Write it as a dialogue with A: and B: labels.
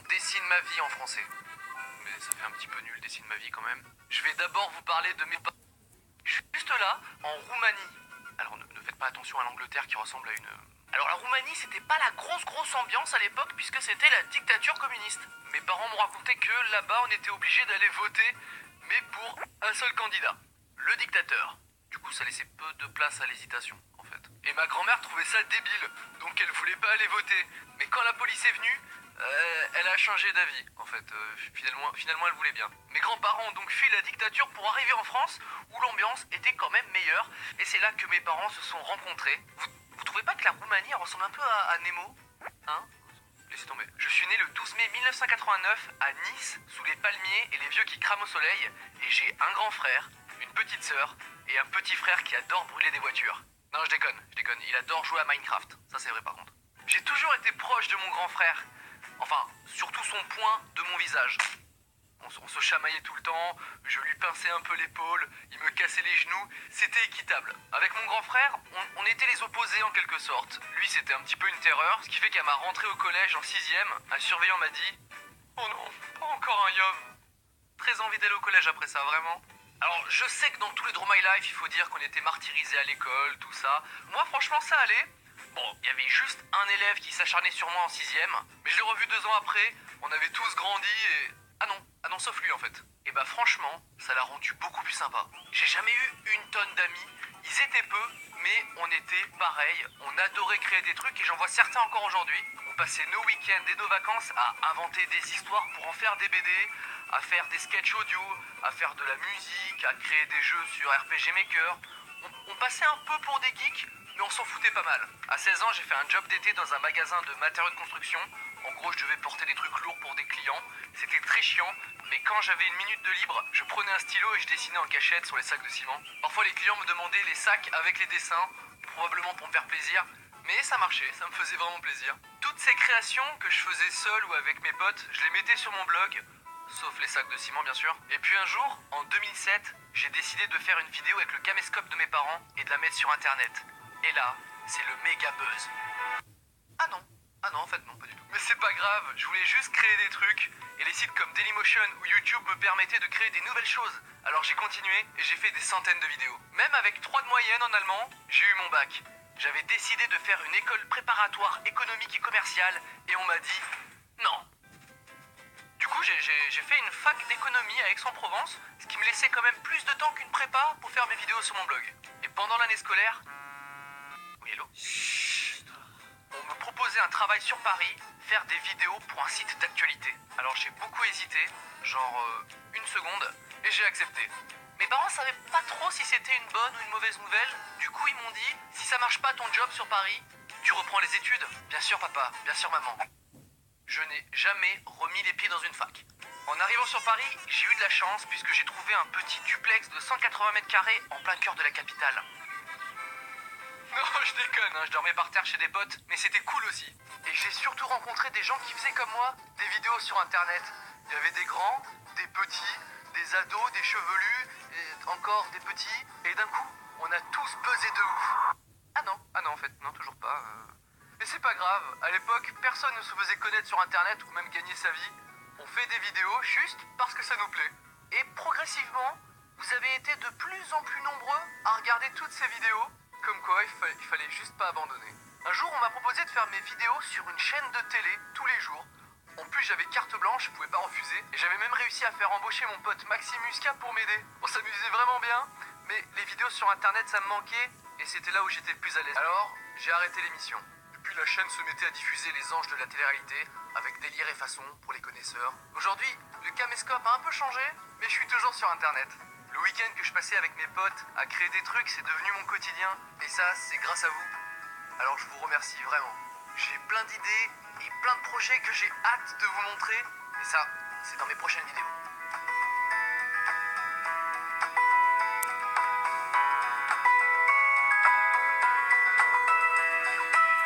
A: Dessine ma vie en français. Mais ça fait un petit peu nul, dessine ma vie quand même. Je vais d'abord vous parler de mes parents. Juste là, en Roumanie. Alors ne faites pas attention à l'Angleterre qui ressemble à une... Alors la Roumanie, c'était pas la grosse ambiance à l'époque puisque c'était la dictature communiste. Mes parents m'ont raconté que là-bas on était obligé d'aller voter, mais pour un seul candidat, le dictateur. Du coup ça laissait peu de place à l'hésitation en fait. Et ma grand-mère trouvait ça débile, donc elle voulait pas aller voter. Mais quand la police est venue, elle a changé d'avis en fait. Finalement elle voulait bien. Mes grands-parents ont donc fui la dictature pour arriver en France où l'ambiance était quand même meilleure. Et c'est là que mes parents se sont rencontrés. Vous trouvez pas que la Roumanie ressemble un peu à Nemo? Hein? Laissez tomber. Je suis né le 12 mai 1989 à Nice, sous les palmiers et les vieux qui crament au soleil. Et j'ai un grand frère, une petite sœur et un petit frère qui adore brûler des voitures. Non, je déconne. Il adore jouer à Minecraft. Ça, c'est vrai par contre. J'ai toujours été proche de mon grand frère. Enfin, surtout son point de mon visage. On se chamaillait tout le temps, je lui pinçais un peu l'épaule, il me cassait les genoux, c'était équitable. Avec mon grand frère, on était les opposés en quelque sorte. Lui c'était un petit peu une terreur, ce qui fait qu'à ma rentrée au collège en 6ème, un surveillant m'a dit « Oh non, pas encore un yum !» Très envie d'aller au collège après ça, vraiment. Alors je sais que dans tous les Draw My Life, il faut dire qu'on était martyrisés à l'école, tout ça. Moi franchement ça allait. Bon, il y avait juste un élève qui s'acharnait sur moi en 6ème, mais je l'ai revu 2 ans après, on avait tous grandi et... Ah non, sauf lui en fait. Et bah franchement, ça l'a rendu beaucoup plus sympa. J'ai jamais eu une tonne d'amis, ils étaient peu, mais on était pareil. On adorait créer des trucs et j'en vois certains encore aujourd'hui. On passait nos week-ends et nos vacances à inventer des histoires pour en faire des BD, à faire des sketchs audio, à faire de la musique, à créer des jeux sur RPG Maker. On passait un peu pour des geeks, mais on s'en foutait pas mal. À 16 ans, j'ai fait un job d'été dans un magasin de matériaux de construction. En gros, je devais porter des trucs lourds pour des clients. C'était très chiant, mais quand j'avais une minute de libre, je prenais un stylo et je dessinais en cachette sur les sacs de ciment. Parfois, les clients me demandaient les sacs avec les dessins, probablement pour me faire plaisir. Mais ça marchait, ça me faisait vraiment plaisir. Toutes ces créations que je faisais seul ou avec mes potes, je les mettais sur mon blog, sauf les sacs de ciment bien sûr. Et puis un jour, en 2007, j'ai décidé de faire une vidéo avec le caméscope de mes parents et de la mettre sur internet. Et là, c'est le méga buzz. Ah non, en fait non, pas du tout. Mais c'est pas grave, je voulais juste créer des trucs, et les sites comme Dailymotion ou YouTube me permettaient de créer des nouvelles choses. Alors j'ai continué, et j'ai fait des centaines de vidéos. Même avec 3 de moyenne en allemand, j'ai eu mon bac. J'avais décidé de faire une école préparatoire économique et commerciale, et on m'a dit non. Du coup, j'ai fait une fac d'économie à Aix-en-Provence, ce qui me laissait quand même plus de temps qu'une prépa pour faire mes vidéos sur mon blog. Et pendant l'année scolaire... Oui, hello? On me proposait un travail sur Paris, faire des vidéos pour un site d'actualité. Alors j'ai beaucoup hésité, genre une seconde, et j'ai accepté. Mes parents savaient pas trop si c'était une bonne ou une mauvaise nouvelle. Du coup ils m'ont dit, si ça marche pas ton job sur Paris, tu reprends les études. Bien sûr papa, bien sûr maman. Je n'ai jamais remis les pieds dans une fac. En arrivant sur Paris, j'ai eu de la chance puisque j'ai trouvé un petit duplex de 180 mètres carrés en plein cœur de la capitale. Non, je déconne, je dormais par terre chez des potes, mais c'était cool aussi. Et j'ai surtout rencontré des gens qui faisaient comme moi des vidéos sur internet. Il y avait des grands, des petits, des ados, des chevelus, et encore des petits, et d'un coup, on a tous buzzé de ouf. Ah non, en fait, non, toujours pas. Mais c'est pas grave, à l'époque, personne ne se faisait connaître sur internet ou même gagner sa vie. On fait des vidéos juste parce que ça nous plaît. Et progressivement, vous avez été de plus en plus nombreux à regarder toutes ces vidéos. Comme quoi, il fallait juste pas abandonner. Un jour, on m'a proposé de faire mes vidéos sur une chaîne de télé tous les jours. En plus, j'avais carte blanche, je pouvais pas refuser. Et j'avais même réussi à faire embaucher mon pote Maxime Muscat pour m'aider. On s'amusait vraiment bien, mais les vidéos sur internet, ça me manquait. Et c'était là où j'étais le plus à l'aise. Alors, j'ai arrêté l'émission. Et puis la chaîne se mettait à diffuser les anges de la télé-réalité, avec délire et façon pour les connaisseurs. Aujourd'hui, le caméscope a un peu changé, mais je suis toujours sur internet. Le week-end que je passais avec mes potes à créer des trucs, c'est devenu mon quotidien. Et ça, c'est grâce à vous. Alors je vous remercie vraiment. J'ai plein d'idées et plein de projets que j'ai hâte de vous montrer. Et ça, c'est dans mes prochaines vidéos.